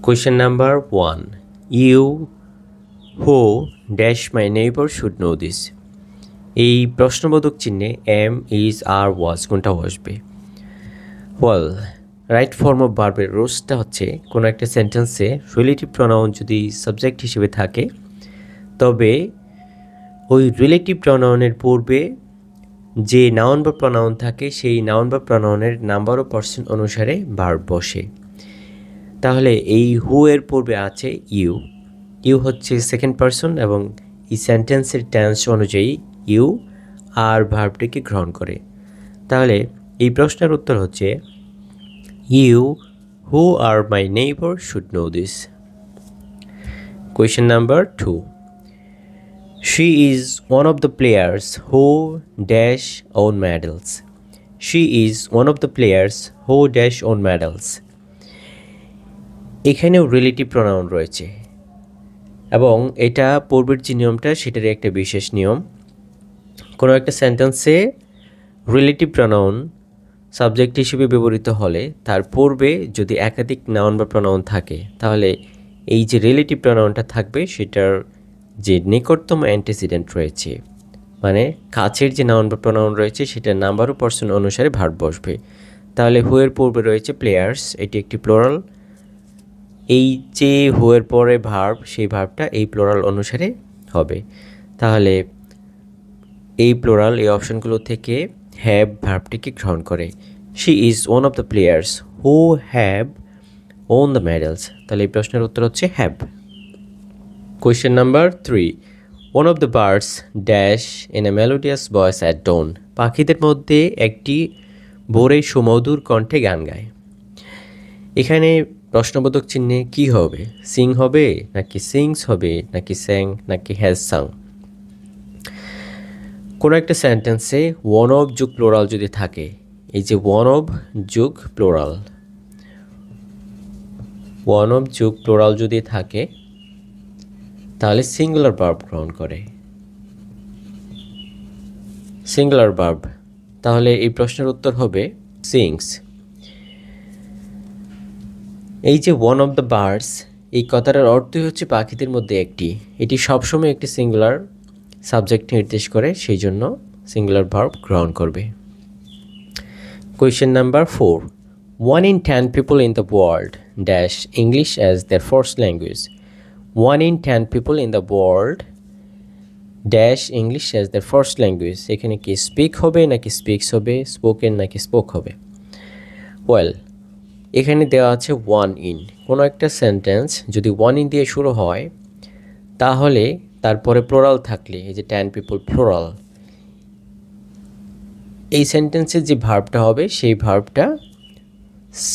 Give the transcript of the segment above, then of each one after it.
Question number 1. You who dash my neighbor should know this. এই প্রশ্নবোধক চিহ্নে am, is, are, was কোনটা বসবে? Well, রাইট ফর্ম অফ ভার্বের রুলসটা হচ্ছে কোনো একটা সেন্টেন্সে রিলেটিভ প্রোনাউন যদি সাবজেক্ট হিসেবে থাকে তবে ওই রিলেটিভ প্রোনাউনের পূর্বে যে নাউন বা প্রোনাউন থাকে সেই নাউন বা প্রোনাউনের নাম্বার ও পার্সেন্ট অনুসারে ভার্ব বসে। তাহলে এই হু এর পূর্বে আছে ইউ। ইউ হচ্ছে সেকেন্ড পারসন এবং এই সেন্টেন্সের টেন্স অনুযায়ী ইউ আর ভার্বটিকে গ্রহণ করে। তাহলে এই প্রশ্নের উত্তর হচ্ছে you who are my neighbour should know this. Question number 2. She is one of the players who dash own medals. She is one of the players who dash own medals. এখানেও relative pronoun রয়েছে এবং এটা পূর্বের যে নিয়মটা সেটারই একটা বিশেষ নিয়ম। কোনো একটা সেন্টেন্সে রিলেটিভ প্রোনাউন সাবজেক্ট হিসেবে ব্যবহৃত হলে তার পূর্বে যদি একাধিক নাউন বা প্রোনাউন থাকে তাহলে এই যে রিলেটিভ প্রোনাউনটা থাকবে সেটার যে নিকটতম অ্যান্টিসিডেন্ট রয়েছে মানে কাছের যে নাউন বা প্রোনাউন রয়েছে সেটার নাম্বার ও পার্সন অনুসারে ভার্ব বসবে। তাহলে হু এর পূর্বে রয়েছে প্লেয়ার্স, এটি একটি প্লোরাল। এই যে হু এর পরে ভার্ব সেই ভার্বটা এই প্লোরাল অনুসারে হবে। তাহলে এই প্লোরাল এই অপশনগুলো থেকে হ্যাভ ভার্বটিকে গ্রহণ করে। She is one of the players who have won the medals. তাহলে এই প্রশ্নের উত্তর হচ্ছে have. Question number 3. One of the birds dash in a melodious voice at dawn. পাখিদের মধ্যে একটি ভোরে সুমধুর কণ্ঠে গান গায়। এখানে প্রশ্নবোধক চিহ্নে কি হবে? সিং হবে নাকি সিংস হবে নাকি স্যাং নাকি হ্যাজ সাং? কোনো একটা সেন্টেন্সে ওয়ান অফ যুগ প্লোরাল যদি থাকে, এই যে ওয়ান অফ যুগ প্লোরাল, ওয়ান অফ যুগ প্লোরাল যদি থাকে তাহলে সিঙ্গুলার ভার্ব গ্রহণ করে। সিঙ্গুলার ভার্ব, তাহলে এই প্রশ্নের উত্তর হবে সিংস। এই যে ওয়ান অফ দ্য বার্ডস, এই কথাটার অর্থই হচ্ছে পাখিদের মধ্যে একটি। এটি সবসময় একটি সিঙ্গুলার সাবজেক্ট নির্দেশ করে, সেই জন্য সিঙ্গুলার ভার্ব গ্রহণ করবে। Question number 4. 1 in 10 people in the world dash English as their first language. 1 in 10 people in the world dash English as their first language. এখানে কি স্পিক হবে নাকি স্পিক্স হবে, স্পোকেন নাকি স্পোক হবে? ওয়েল, এখানে দেওয়া আছে 1 in। কোনো একটা সেন্টেন্স যদি 1 in দিয়ে শুরু হয় তাহলে তারপরে প্লোরাল থাকলে, এই যে 10 people প্লোরাল, এই সেন্টেন্সের যে ভার্বটা হবে সেই ভার্বটা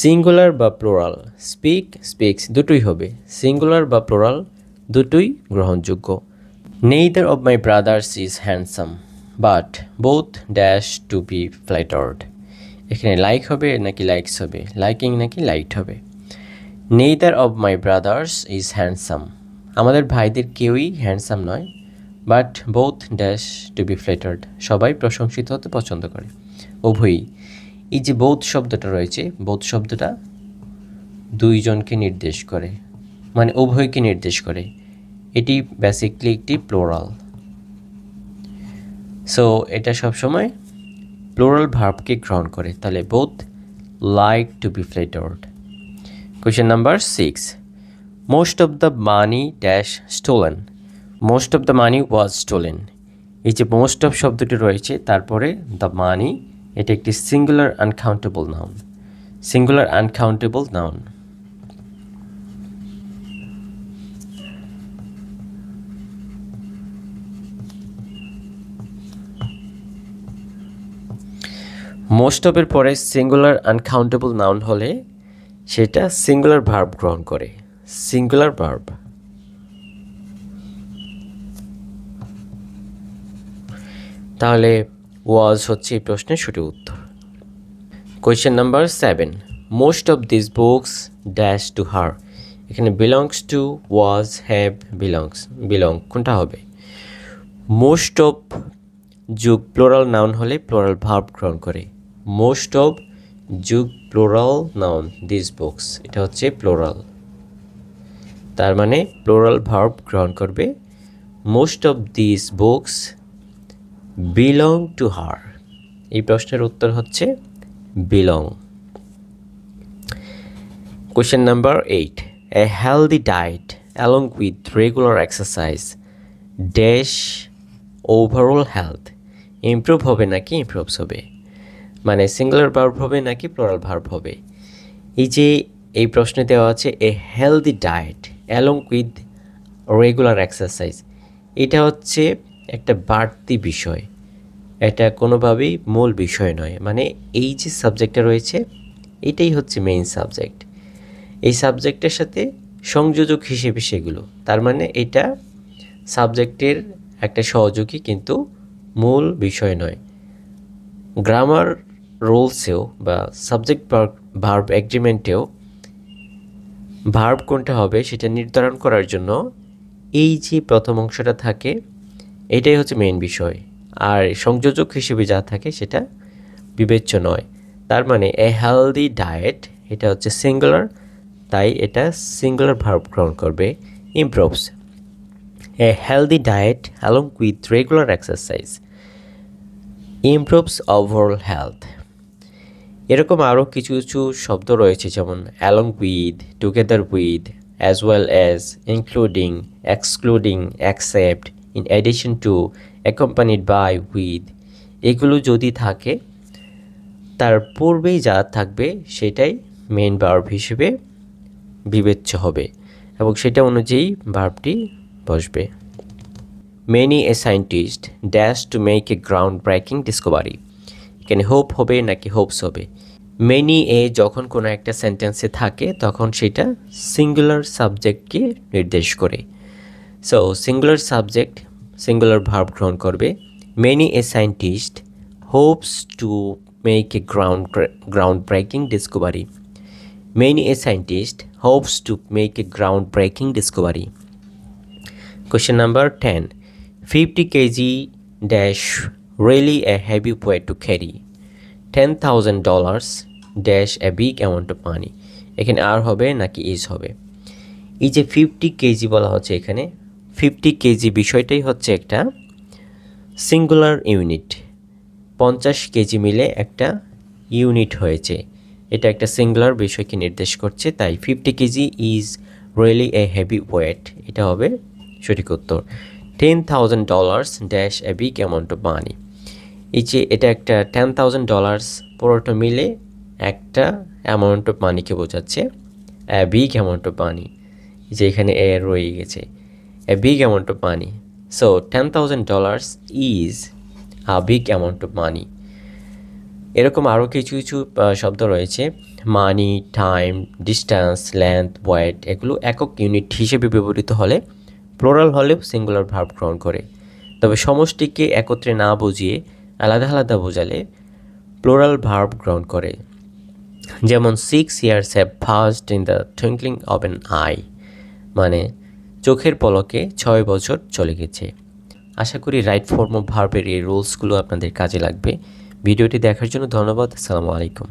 সিঙ্গুলার বা প্লোরাল, স্পিক স্পিক্স দুটোই হবে। সিঙ্গুলার বা প্লোরাল দুটোই গ্রহণযোগ্য। Neither of my brothers is handsome but both dash to be flattered. এখানে লাইক হবে নাকি লাইকস হবে, লাইকিং নাকি লাইকড হবে? Neither of my brothers is handsome, আমাদের ভাইদের কেউই হ্যান্ডসাম নয়, but both dash to be flattered, সবাই প্রশংসিত হতে পছন্দ করে। উভয়ই, এই যে বোথ শব্দটা রয়েছে, বোথ শব্দটা দুইজনকে নির্দেশ করে, মানে উভয়কে নির্দেশ করে। এটি বেসিকলি একটি প্লোরাল। সো এটা সবসময় প্লোরাল ভার্বকে গ্রহণ করে। তাহলে both like to be flattered. Question number 6. Most of the money dash stolen. Most of the money was stolen. এই যে মোস্ট অফ শব্দটি রয়েছে তারপরে দ্য মানি, এটা একটি singular uncountable noun. Singular uncountable noun. Most অফের পরে সিঙ্গুলার আনকাউন্টেবল নাউন হলে সেটা সিঙ্গুলার ভার্ব গ্রহণ করে। Singular verb. তাহলে ওয়াজ হচ্ছে এই প্রশ্নের সঠিক উত্তর। Question number 7. Most of this books dash to her. এখানে belongs to, was, have, belongs, belong কোনটা হবে? মোস্ট অফ যুগ প্লোরাল নাউন হলে প্লোরাল ভার্ব গ্রহণ করে। মোস্ট অফ যুগ প্লোরাল নাউন, দিস বুকস, এটা হচ্ছে প্লোরাল। তার মানে প্লুরাল ভার্ব গ্রহণ করবে। Most of this books belong to her. এই প্রশ্নের উত্তর হচ্ছে belong. Question number 8, A healthy diet along with regular exercise dash overall health improve হবে নাকি ইমপ্রুভস হবে, মানে সিঙ্গুলার ভার্ব হবে নাকি প্লুরাল ভার্ব হবে। এই যে এই প্রশ্নে দেওয়া আছে এ healthy diet along with regular exercise, এটা হচ্ছে একটা বাড়তি বিষয়, এটা কোনোভাবেই মূল বিষয় নয়। মানে এই যে সাবজেক্টটা রয়েছে এটাই হচ্ছে মেইন সাবজেক্ট, এই সাবজেক্টের সাথে সংযোজক হিসেবে সেগুলো, তার মানে এটা সাবজেক্টের একটা সহযোগী কিন্তু মূল বিষয় নয়। গ্রামার রুলসেও বা সাবজেক্ট ভার্ব এগ্রিমেন্টেও ভার্ব কোনটা হবে সেটা নির্ধারণ করার জন্য এই যে প্রথম অংশটা থাকে এটাই হচ্ছে মেইন বিষয়, আর সংযোজক হিসেবে যা থাকে সেটা বিবেচ্য নয়। তার মানে এ হেলদি ডায়েট এটা হচ্ছে সিঙ্গুলার, তাই এটা সিঙ্গুলার ভার্ব গ্রহণ করবে, improves. A healthy diet along with regular exercise improves overall health. এরকম আরও কিছু কিছু শব্দ রয়েছে, যেমন along with, together with, as well as, including, excluding, accept, in addition to, accompanied by, with, এগুলো যদি থাকে তার পূর্বেই যা থাকবে সেটাই মেইন ভার্ব হিসেবে বিবেচ্য হবে এবং সেটা অনুযায়ী ভার্বটি বসবে। Many a scientist dash to make a ground breaking Discovery, এখানে হোপ হবে নাকি হোপস হবে। মেনি এ যখন কোনো একটা সেন্টেন্সে থাকে তখন সেটা সিঙ্গুলার সাবজেক্টকে নির্দেশ করে, so singular subject singular verb গ্রহণ করবে। Many a scientist Hopes to make a ground breaking Discovery, many a scientist Hopes to make a ground breaking Discovery. Question number 10, 50 kg dash really a heavy weight to carry, $10,000 dash a big amount of money, এখানে আর হবে নাকি is হবে। এই যে 50 KG বলা হচ্ছে, এখানে 50 KG বিষয়টাই হচ্ছে একটা সিঙ্গুলার ইউনিট, 50 কেজি মিলে একটা ইউনিট হয়েছে, এটা একটা সিঙ্গুলার বিষয়কে নির্দেশ করছে, তাই 50 KG is really a heavy weight, এটা হবে সঠিক উত্তর। $10,000 dash a big amount of money, এই যে এটা একটা $10,000 পুরোটা মিলে একটা অ্যামাউন্ট অফ মানিকে বোঝাচ্ছে, a big amount of money, যে এখানে এ রয়ে গেছে, a big amount of money, so $10,000 is a big amount of money. এরকম আরও কিছু কিছু শব্দ রয়েছে, মানি, টাইম, ডিস্টেন্স, লেন্থ, ওয়েট, এগুলো একক ইউনিট হিসেবে ব্যবহৃত হলে প্লুরাল হলেও সিঙ্গুলার ভার্ব গ্রহণ করে, তবে সমষ্টিকে একত্রে না বুঝিয়ে আলাদা আলাদা বোঝালে প্লুরাল ভার্ব গ্রহণ করে। যেমন 6 years have passed in the twinkling of an eye, মানে চোখের পলকে 6 বছর চলে গেছে। আশা করি রাইট ফর্ম অফ ভার্বের এই রুলসগুলো আপনাদের কাজে লাগবে। ভিডিওটি দেখার জন্য ধন্যবাদ। আসসালামু আলাইকুম।